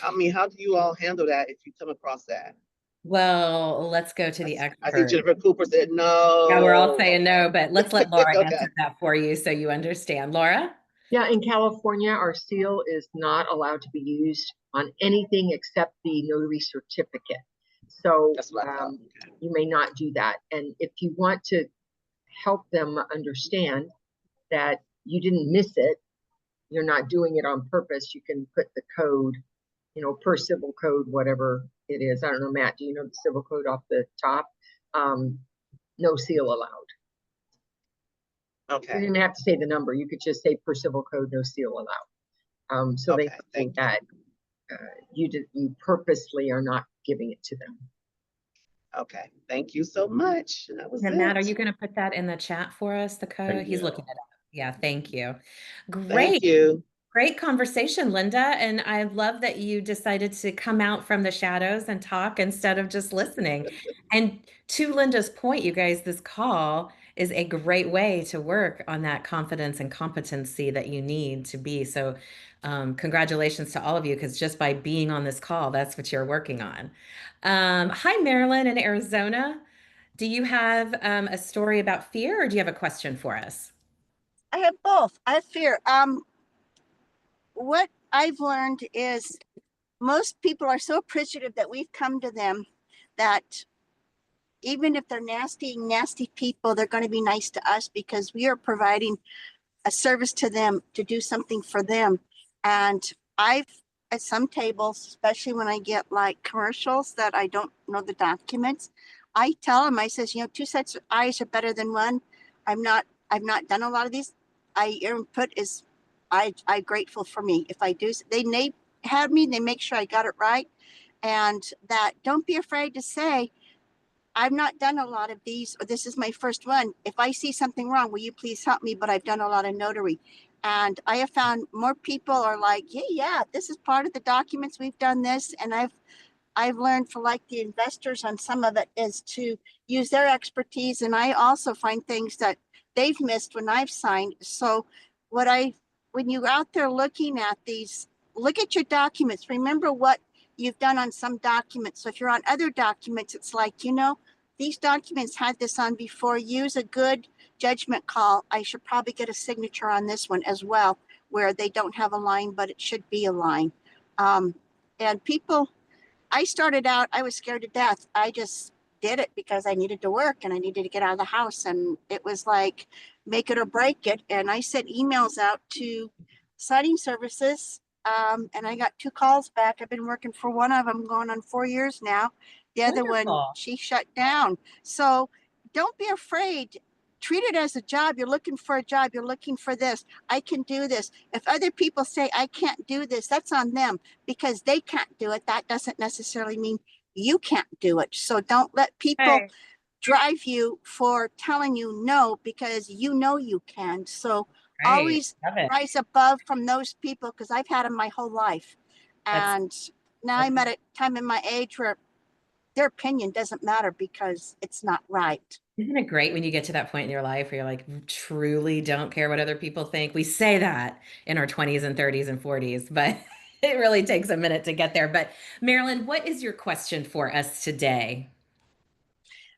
I mean, how do you all handle that if you come across that? Well, let's go to the I see expert. Jennifer Cooper said Yeah, we're all no. saying no, but let's let Laura Okay. answer that for you so you understand. Laura? Yeah, in California, our seal is not allowed to be used on anything except the notary certificate. So That's what I thought. Okay. you may not do that. And if you want to help them understand that you didn't miss it, you're not doing it on purpose, you can put the code, per civil code, whatever it is. I don't know, Matt, do you know the civil code off the top? No seal allowed. You Okay. didn't have to say the number. You could just say per civil code, no seal allowed. So they Okay. think Thank you. that you purposely are not giving it to them. Okay. Thank you so much. That was And Matt, are it. you going to put that in the chat for us, the I code? He's looking will. it up. Yeah, thank you. Thank Great. you. Great conversation, Linda. And I love that you decided to come out from the shadows and talk instead of just listening. And to Linda's point, you guys, this call is a great way to work on that confidence and competency that you need to be. So, congratulations to all of you, because just by being on this call, that's what you're working on. Hi, Marilyn in Arizona. Do you have a story about fear, or do you have a question for us? I have both. I have fear. What I've learned is most people are so appreciative that we've come to them that even if they're nasty, nasty people, they're going to be nice to us because we are providing a service to them to do something for them. And I've, at some tables, especially when I get like commercials that I don't know the documents, I tell them, I says, you know, two sets of eyes are better than one. I've not done a lot of these. Your input is, I'm grateful for me. If I do, they have me, they make sure I got it right. And that don't be afraid to say, I've not done a lot of these, or this is my first one. If I see something wrong, will you please help me? But I've done a lot of notary. And I have found more people are like, yeah, this is part of the documents. We've done this. And I've learned for like the investors on some of it is to use their expertise. And I also find things that they've missed when I've signed. So when you're out there looking at these, look at your documents. Remember what you've done on some documents. So if you're on other documents, it's like, you know, these documents had this on before. Use a good judgment call. I should probably get a signature on this one as well, where they don't have a line, but it should be a line. And people, I started out, I was scared to death. I just did it because I needed to work and I needed to get out of the house. And it was like, make it or break it. And I sent emails out to signing services. And I got 2 calls back. I've been working for one of them going on 4 years now. The other one, Wonderful. she shut down. So don't be afraid. Treat it as a job. You're looking for a job. You're looking for this. I can do this. If other people say I can't do this, that's on them because they can't do it. That doesn't necessarily mean you can't do it. So don't let people Hey, drive you for telling you no because you know you can. So Right. always Love it. rise above from those people because I've had them my whole life. That's, And now that's I'm at a time in my age where their opinion doesn't matter because it's not right. Isn't it great when you get to that point in your life where you're like, truly don't care what other people think? We say that in our 20s and 30s and 40s, but it really takes a minute to get there. But Marilyn, what is your question for us today?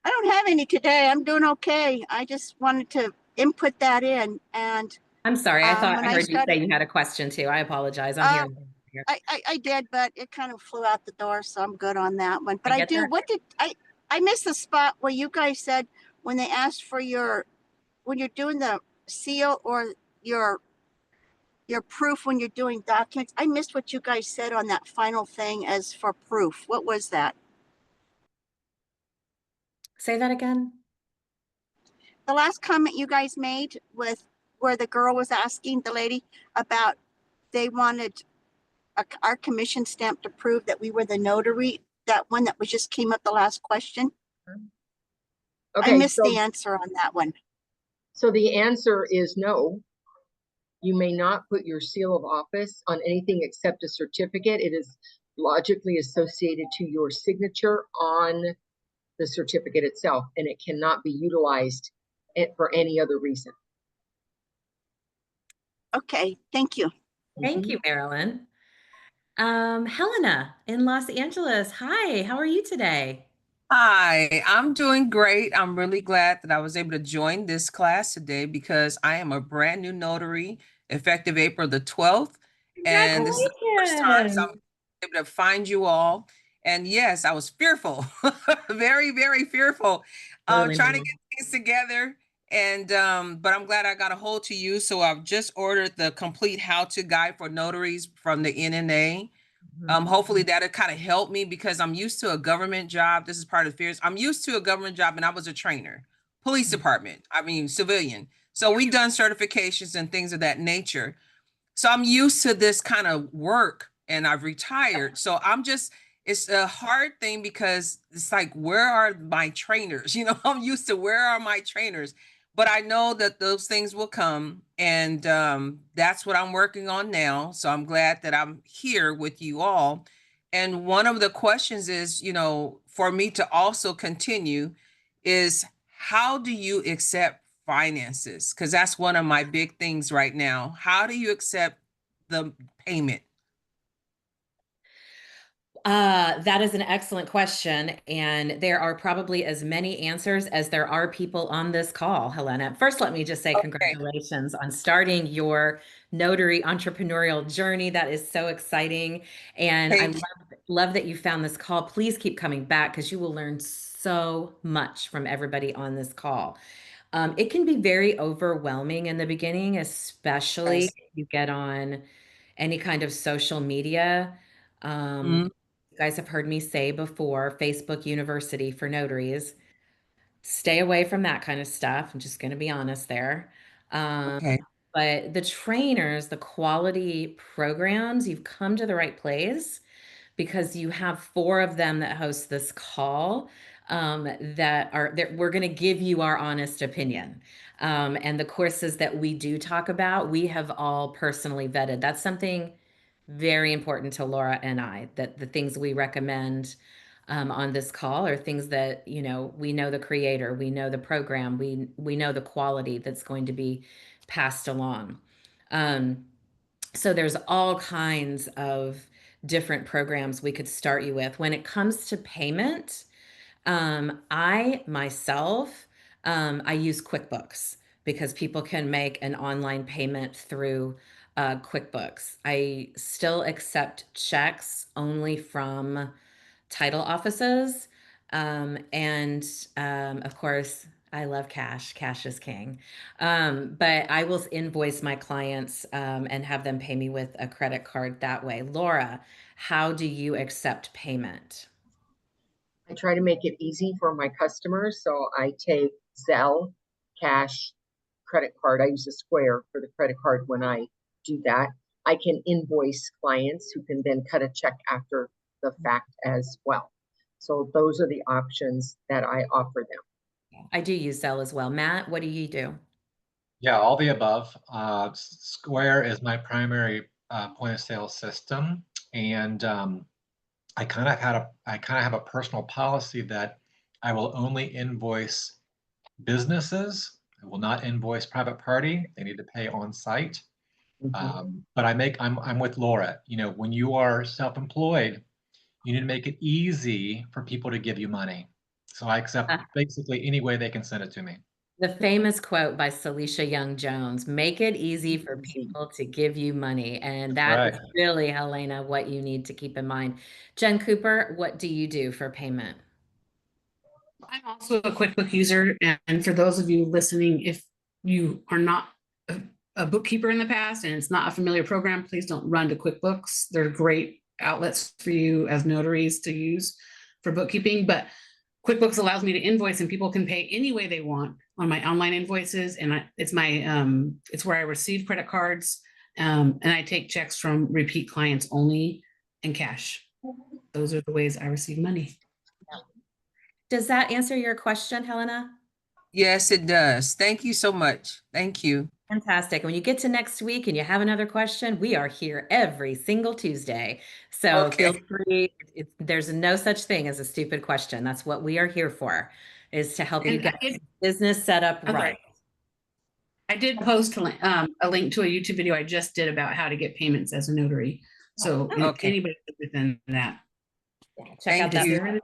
I don't have any today. I'm doing okay. I just wanted to input that in. And I'm sorry, I thought when I I heard you say started, you had a question too. I apologize. I'm uh, here. I did, but it kind of flew out the door, so I'm good on that one. I But I get do. that. What did I missed the spot where you guys said when they asked for when you're doing the seal or your your proof when you're doing documents. I missed what you guys said on that final thing as for proof. What was that? Say that again. The last comment you guys made with where the girl was asking the lady about they wanted our commission stamp to prove that we were the notary. That one that was just came up the last question. I Okay, missed the answer on that one. so the answer is no. You may not put your seal of office on anything except a certificate. It is logically associated to your signature on the certificate itself, and it cannot be utilized for any other reason. Okay, thank you. Thank you, Marilyn. Helena in Los Angeles. Hi, how are you today? Hi, I'm doing great. I'm really glad that I was able to join this class today because I am a brand new notary effective April the 12th. And this is the first time, so I'm Congratulations. able to find you all. And yes, I was fearful, very, very fearful, Totally trying to normal. get things together. And but I'm glad I got a hold to you. So I've just ordered the complete how-to guide for notaries from the NNA. Hopefully that'll kind of help me because I'm used to a government job. This is part of the fears. I'm used to a government job and I was a trainer, police department, I mean, civilian. So we done certifications and things of that nature. So I'm used to this kind of work and I've retired. So it's a hard thing because it's like, where are my trainers? You know, I'm used to where are my trainers? But I know that those things will come. And that's what I'm working on now. So I'm glad that I'm here with you all. And one of the questions is, for me to also continue is how do you accept finances? Because that's one of my big things right now. How do you accept the payment? That is an excellent question. And there are probably as many answers as there are people on this call, Helena. First, let me just say Okay. congratulations on starting your notary entrepreneurial journey. That is so exciting. And I love that you found this call. Please keep coming back because you will learn so much from everybody on this call. It can be very overwhelming in the beginning, especially Yes. if you get on any kind of social media. Mhm. You guys have heard me say before, Facebook University for notaries. Stay away from that kind of stuff. I'm just going to be honest there. Okay. But the trainers, the quality programs, you've come to the right place because you have 4 of them that host this call that we're going to give you our honest opinion. And the courses that we do talk about, we have all personally vetted. That's something very important to Laura and I, that the things we recommend on this call are things that, you know, we know the creator, we know the program, we know the quality that's going to be passed along. So there's all kinds of different programs we could start you with. When it comes to payment, I myself, I use QuickBooks because people can make an online payment through QuickBooks. I still accept checks only from title offices. And of course, I love cash. Cash is king. But I will invoice my clients and have them pay me with a credit card that way. Laura, how do you accept payment? I try to make it easy for my customers. So I take Zelle, cash, credit card. I use a Square for the credit card when I do that. I can invoice clients who can then cut a check after the fact as well. So those are the options that I offer them. I do use Zelle as well. Matt, what do you do? Yeah, all the above. Square is my primary point of sale system, and I kind of have a personal policy that I will only invoice businesses. I will not invoice private party. They need to pay on site. But I'm with Laura. You know, when you are self-employed, you need to make it easy for people to give you money. So I accept basically any way they can send it to me. The famous quote by Celicia Young Jones, make it easy for people to give you money. And that Right. is really, Helena, what you need to keep in mind. Jen Cooper, what do you do for payment? I'm also a QuickBook user, and for those of you listening, if you are not a bookkeeper in the past and it's not a familiar program, please don't run to QuickBooks. They're great outlets for you as notaries to use for bookkeeping, but QuickBooks allows me to invoice and people can pay any way they want on my online invoices. And it's where I receive credit cards, and I take checks from repeat clients only and cash. Those are the ways I receive money. Does that answer your question, Helena? Yes, it does. Thank you so much. Thank you. Fantastic. When you get to next week and you have another question, we are here every single Tuesday. So feel free. There's no such thing as a stupid question. That's what we are here for, is to help you get business set up right. I did post a link to a YouTube video I just did about how to get payments as a notary. So anybody within that. Yeah, check out that video.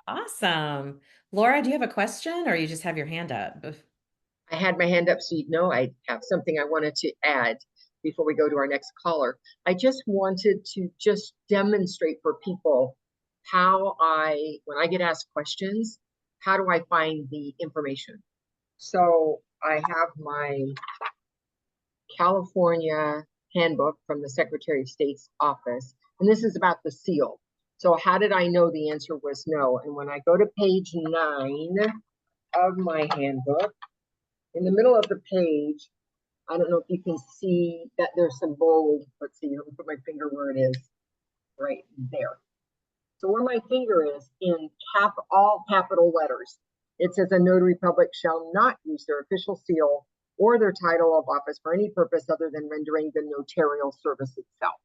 Awesome. Laura, do you have a question or you just have your hand up? I had my hand up so you'd know I have something I wanted to add before we go to our next caller. I just wanted to just demonstrate for people how when I get asked questions, how do I find the information? So I have my California handbook from the Secretary of State's office, and this is about the seal. So how did I know the answer was no? And when I go to page 9 of my handbook, in the middle of the page, I don't know if you can see that there's some bold. Let's see, let me put my finger where it is, right there. So where my finger is, in all capital letters, it says a notary public shall not use their official seal or their title of office for any purpose other than rendering the notarial service itself.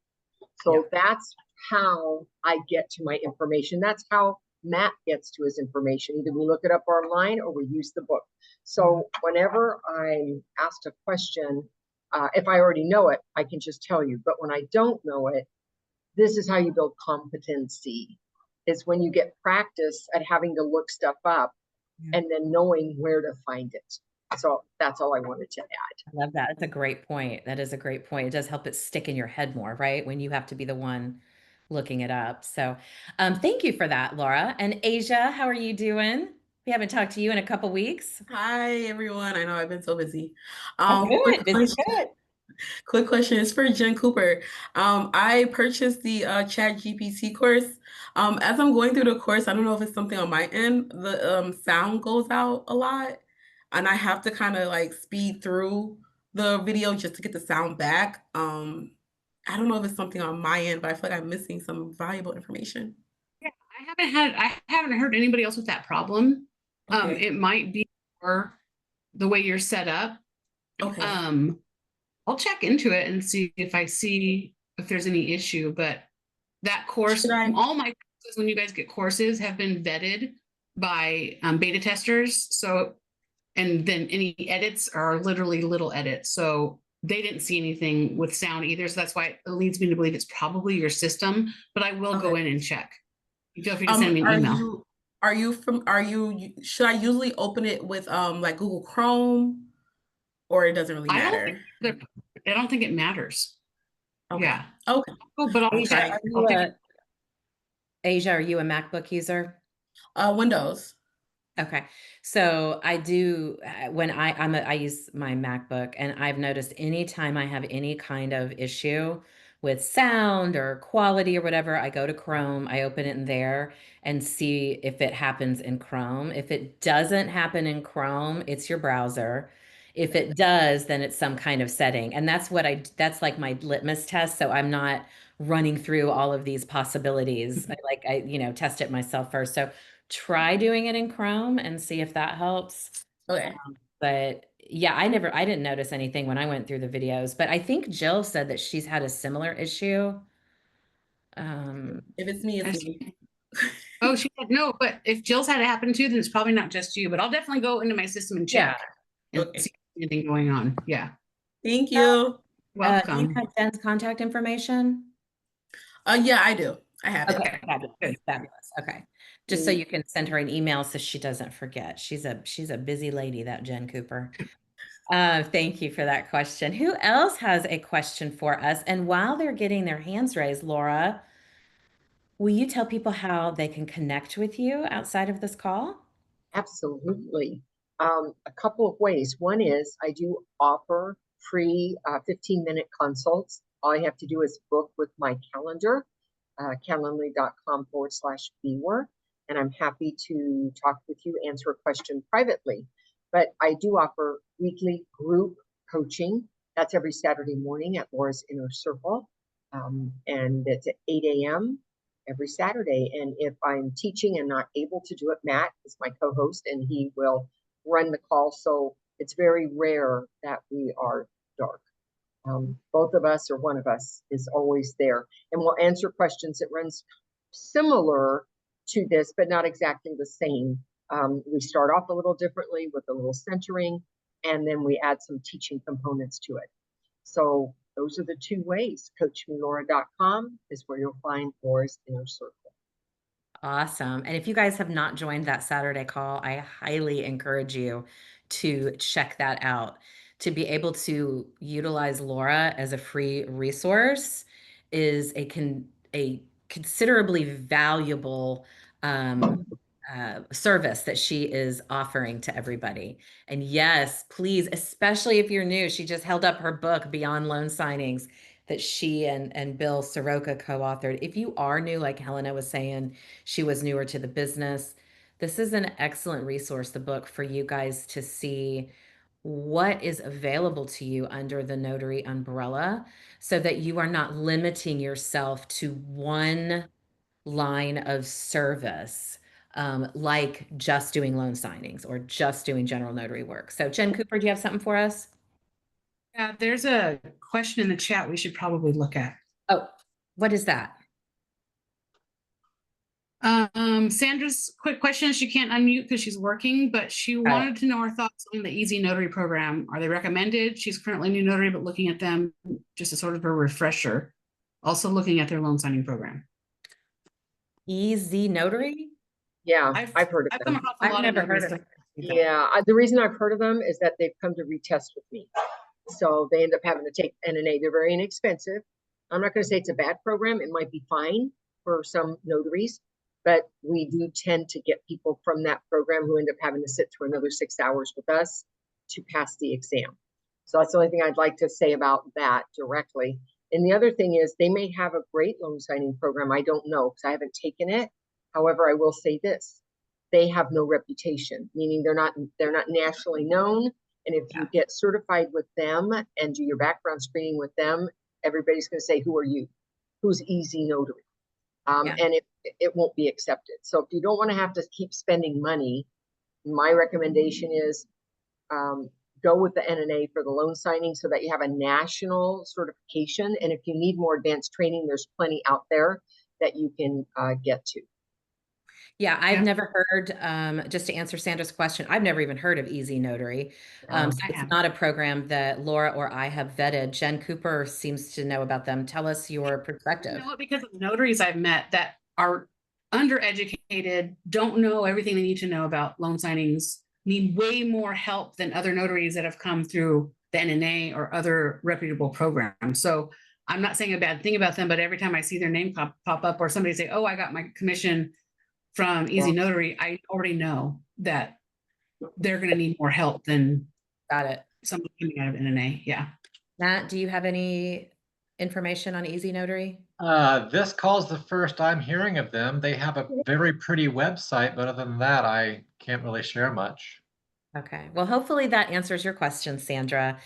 So that's how I get to my information. That's how Matt gets to his information. Either we look it up online or we use the book. So whenever I'm asked a question, if I already know it, I can just tell you. But when I don't know it, this is how you build competency, is when you get practice at having to look stuff up and then knowing where to find it. So that's all I wanted to add. I love that. That's a great point. That is a great point. It does help it stick in your head more, right? When you have to be the one looking it up. So thank you for that, Laura. And Asia, how are you doing? We haven't talked to you in a couple weeks. Hi, everyone. I know I've been so busy. Good. Busy, good. Quick question is for Jen Cooper. I purchased the Chat GPT course. As I'm going through the course, I don't know if it's something on my end. The sound goes out a lot, and I have to kind of like speed through the video just to get the sound back. I don't know if it's something on my end, but I feel like I'm missing some valuable information. Yeah, I haven't heard anybody else with that problem. Okay. It might be more the way you're set up. Okay. I'll check into it and see if there's any issue, but that course, all my courses, when you guys get courses, have been vetted by beta testers. So, and then any edits are literally little edits. So they didn't see anything with sound either. So that's why it leads me to believe it's probably your system, but I will go in and check. You feel free to send me an email. Should I usually open it with like Google Chrome, or it doesn't really matter? I don't think it matters. Okay. Yeah. Okay. Oh, but Asia, are you a MacBook user? Windows. Okay. So I do, when I use my MacBook, and I've noticed anytime I have any kind of issue with sound or quality or whatever, I go to Chrome, I open it in there and see if it happens in Chrome. If it doesn't happen in Chrome, it's your browser. If it does, then it's some kind of setting. And that's that's like my litmus test. So I'm not running through all of these possibilities. I test it myself first. So try doing it in Chrome and see if that helps. Okay. But yeah, I didn't notice anything when I went through the videos, but I think Jill said that she's had a similar issue. If it's me, it's me. Oh, she said no, but if Jill's had it happen too, then it's probably not just you, but I'll definitely go into my system and check and see if anything going on. Yeah. Thank you. Welcome. Do you have Jen's contact information? Yeah, I do. I have it. Okay, fabulous. Fabulous. Okay. Just so you can send her an email so she doesn't forget. She's a busy lady, that Jen Cooper. Thank you for that question. Who else has a question for us? And while they're getting their hands raised, Laura, will you tell people how they can connect with you outside of this call? Absolutely. A couple of ways. One is I do offer free 15-minute consults. All I have to do is book with my calendar, calendly.com/bework, and I'm happy to talk with you, answer a question privately. But I do offer weekly group coaching. That's every Saturday morning at Laura's Inner Circle, and it's at 8 a.m. every Saturday. And if I'm teaching and not able to do it, Matt is my co-host and he will run the call. So it's very rare that we are dark. Both of us or one of us is always there, and we'll answer questions that runs similar to this, but not exactly the same. We start off a little differently with a little centering, and then we add some teaching components to it. So those are the two ways. CoachMeLaura.com is where you'll find Laura's Inner Circle. Awesome. And if you guys have not joined that Saturday call, I highly encourage you to check that out. To be able to utilize Laura as a free resource is a considerably valuable service that she is offering to everybody. And yes, please, especially if you're new, she just held up her book, Beyond Loan Signings, that she and Bill Soroka co-authored. If you are new, like Helena was saying, she was newer to the business, this is an excellent resource, the book, for you guys to see what is available to you under the Notary umbrella, so that you are not limiting yourself to one line of service, like just doing loan signings or just doing general notary work. So Jen Cooper, do you have something for us? Yeah, there's a question in the chat we should probably look at. Oh, what is that? Sandra's quick question. She can't unmute because she's working, but she wanted to know our thoughts on the Easy Notary program. Are they recommended? She's currently new notary, but looking at them just as sort of a refresher. Also looking at their loan signing program. Easy Notary? Yeah, I've heard of I've come them. across a lot of notaries that- Yeah, the reason I've heard of them is that they've come to retest with me. So they end up having to take NNA. They're very inexpensive. I'm not going to say it's a bad program. It might be fine for some notaries, but we do tend to get people from that program who end up having to sit through another 6 hours with us to pass the exam. So that's the only thing I'd like to say about that directly. And the other thing is they may have a great loan signing program. I don't know because I haven't taken it. However, I will say this. They have no reputation, meaning they're not nationally known. And if you get certified with them and do your background screening with them, everybody's going to say, who are you? Who's Easy Notary? And it won't be accepted. So if you don't want to have to keep spending money, my recommendation is go with the NNA for the loan signing so that you have a national certification. And if you need more advanced training, there's plenty out there that you can get to. Yeah, I've never heard, just to answer Sandra's question, I've never even heard of Easy Notary. So it's not a program that Laura or I have vetted. Jen Cooper seems to know about them. Tell us your perspective. You know what? Because of notaries I've met that are undereducated, don't know everything they need to know about loan signings, need way more help than other notaries that have come through the NNA or other reputable programs. So I'm not saying a bad thing about them, but every time I see their name pop up or somebody say, oh, I got my commission from Easy Notary, I already know that they're going to need more help than somebody coming out of NNA. Yeah. Matt, do you have any information on Easy Notary? This call's the first I'm hearing of them. They have a very pretty website, but other than that, I can't really share much. Okay. Well, hopefully that answers your question, Sandra.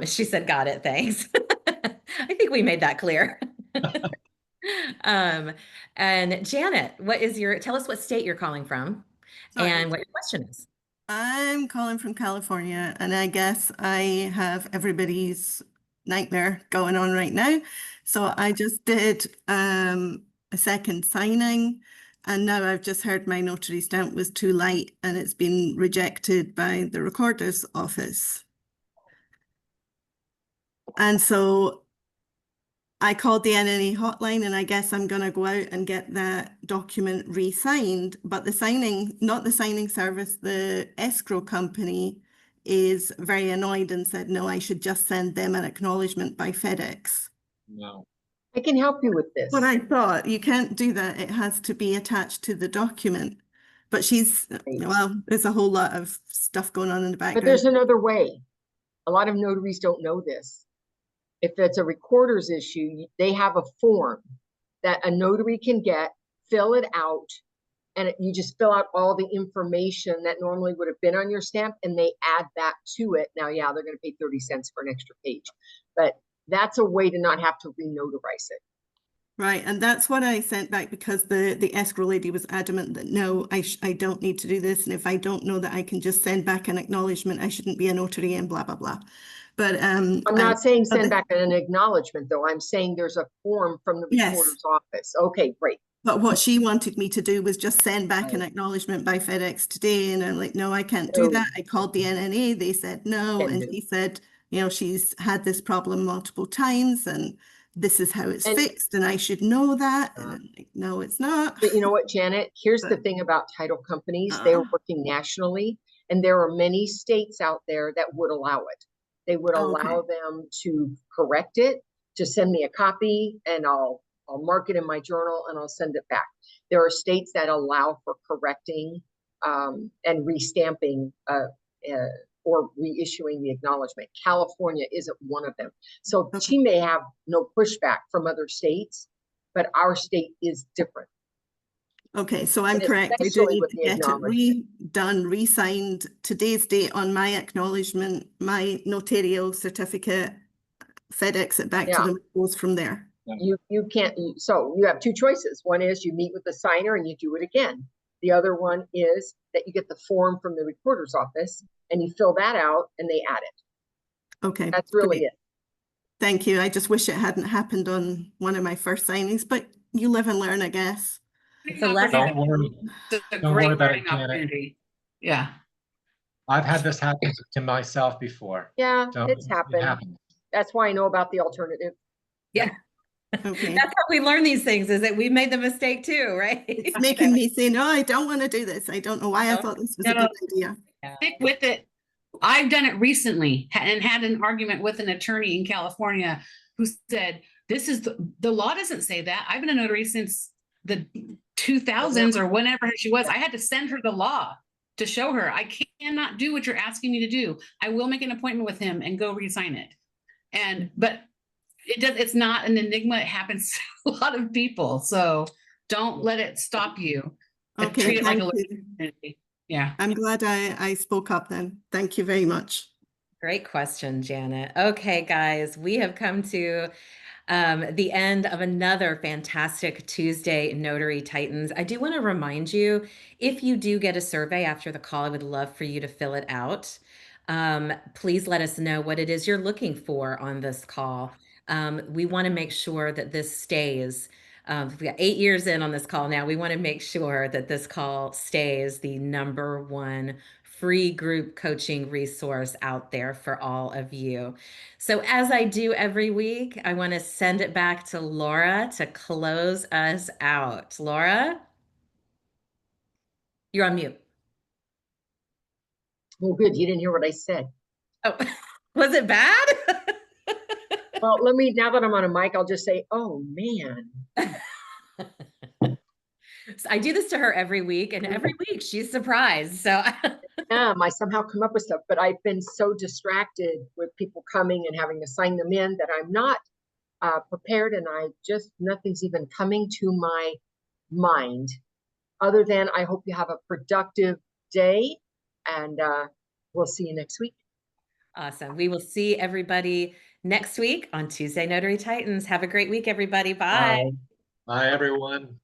She said, got it. Thanks. I think we made that clear. And Janet, tell us what state you're calling from and what your question is. I'm calling from California, and I guess I have everybody's nightmare going on right now. So I just did a second signing, and now I've just heard my notary stamp was too light and it's been rejected by the recorder's office. And so I called the NNA hotline, and I guess I'm going to go out and get that document re-signed. But the signing, not the signing service, the escrow company is very annoyed and said, no, I should just send them an acknowledgement by FedEx. No. I can help you with this. But I thought you can't do that. It has to be attached to the document. But well, there's a whole lot of stuff going on in the background. But there's another way. A lot of notaries don't know this. If it's a recorder's issue, they have a form that a notary can get, fill it out, and you just fill out all the information that normally would have been on your stamp, and they add that to it. Now, yeah, they're going to pay 30 cents for an extra page, but that's a way to not have to re-notarize it. Right, and that's what I sent back because the escrow lady was adamant that no, I don't need to do this, and if I don't know that I can just send back an acknowledgement, I shouldn't be a notary and blah blah blah. But I'm not saying send back an acknowledgement, though. I'm saying there's a form from the recorder's office. Okay, great. But what she wanted me to do was just send back an acknowledgement by FedEx today, and I'm like, no, I can't do that. I called the NNA, they said no, and he said, you know, she's had this problem multiple times, and this is how it's fixed, and I should know that. And I'm like, no, it's not. But you know what, Janet? Here's the thing about title companies. They're working nationally, and there are many states out there that would allow it. They would allow them to correct it, to send me a copy, and I'll mark it in my journal and I'll send it back. There are states that allow for correcting and restamping or reissuing the acknowledgement. California isn't one of them. So she may have no pushback from other states, but our state is different. Okay, so I'm correct. We do need to get it redone, re-signed today's date on my acknowledgement, my notarial certificate, FedEx it back to them, it goes from there. You can't, so you have two choices. One is you meet with the signer and you do it again. The other one is that you get the form from the recorder's office and you fill that out and they add it. Okay. That's really it. Thank you. I just wish it hadn't happened on one of my first signings, but you live and learn, I guess. It's a lesson. Don't worry. It's a Don't worry great about it, learning Janet. opportunity. Yeah. I've had this happen to myself before. Yeah, So it's it happened. happens. That's why I know about the alternative. Yeah. Okay. That's how we learn these things, is that we made the mistake too, right? It's making me say, no, I don't want to do this. I don't know why I thought this was a No. good idea. Stick with it. I've done it recently and had an argument with an attorney in California who said, this is the law doesn't say that. I've been a notary since the 2000s or whenever she was. I had to send her the law to show her I cannot do what you're asking me to do. I will make an appointment with him and go re-sign it. But it's not an enigma. It happens to a lot of people. So don't let it stop you. Okay, Treat it like a thank you. opportunity. Yeah. I'm glad I spoke up then. Thank you very much. Great question, Janet. Okay, guys, we have come to the end of another fantastic Tuesday Notary Titans. I do want to remind you, if you do get a survey after the call, I would love for you to fill it out. Please let us know what it is you're looking for on this call. We want to make sure that this stays. We got 8 years in on this call now. We want to make sure that this call stays the #1 free group coaching resource out there for all of you. So as I do every week, I want to send it back to Laura to close us out. Laura, you're on mute. Oh, good. You didn't hear what I said. Oh, was it bad? Well, now that I'm on a mic, I'll just say, oh man. So I do this to her every week, and every week she's surprised. So Yeah, I somehow come up with stuff, but I've been so distracted with people coming and having to sign them in that I'm not prepared, and nothing's even coming to my mind other than I hope you have a productive day, and we'll see you next week. awesome. We will see everybody next week on Tuesday Notary Titans. Have a great week, everybody. Bye. Bye. Bye, everyone.